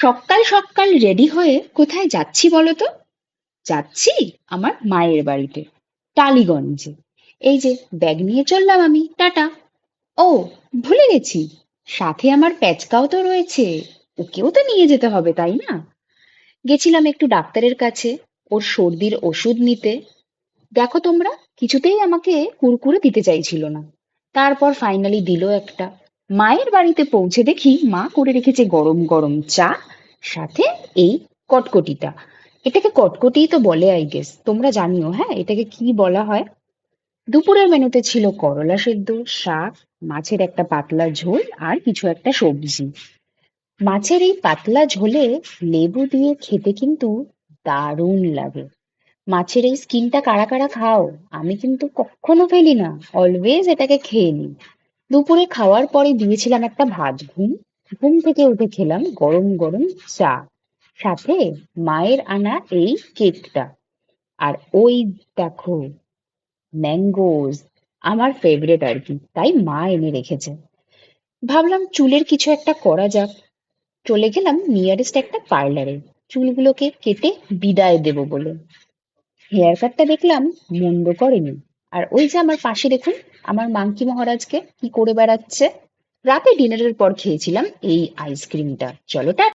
সকাল সকাল রেডি হয়ে কোথায় যাচ্ছি বলো তো? যাচ্ছি আমার মায়ের বাড়িতে, টালিগঞ্জে। এই যে ব্যাগ নিয়ে চললাম আমি, টাটা। ও, ভুলে গেছি, সাথে আমার প্যাচকাও তো রয়েছে, ওকেও তো নিয়ে যেতে হবে তাই না? গেছিলাম একটু ডাক্তারের কাছে, ওর সর্দির ওষুধ নিতে। দেখো তোমরা, কিছুতেই আমাকে কুরকুরে দিতে চাইছিল না। তারপর ফাইনালি দিল একটা। মায়ের বাড়িতে পৌঁছে দেখি মা করে রেখেছে গরম গরম চা, সাথে এই কটকটিটা। এটাকে কটকটিই তো বলে, আই গেস তোমরা জানিও। হ্যাঁ, এটাকে কি বলা হয়? দুপুরের মেনুতে ছিল করলা সেদ্ধ, শাক, মাছের একটা পাতলা ঝোল আর কিছু একটা সবজি। মাছের এই পাতলা ঝোলে লেবু দিয়ে খেতে কিন্তু দারুণ লাগে। মাছের এই স্কিনটা কারা কারা খাও? আমি কিন্তু কখনো ফেলি না, অলওয়েজ এটাকে খেয়ে নিই। দুপুরে খাওয়ার পরে দিয়েছিলাম একটা ভাত ঘুম। ঘুম থেকে উঠে খেলাম গরম গরম চা, সাথে মায়ের আনা এই কেকটা। আর ওই দেখো, ম্যাঙ্গোজ, আমার ফেভারিট আর কি, তাই মা এনে রেখেছে। ভাবলাম চুলের কিছু একটা করা যাক। চলে গেলাম নিয়ারেস্ট একটা পার্লারে, চুলগুলোকে কেটে বিদায় দেব বলে। হেয়ার কাটটা দেখলাম মন্দ করেনি। আর ওই যে আমার পাশে দেখুন, আমার মাংকি মহারাজকে কি করে বেড়াচ্ছে। রাতে ডিনারের পর খেয়েছিলাম এই আইসক্রিমটা। চলো টা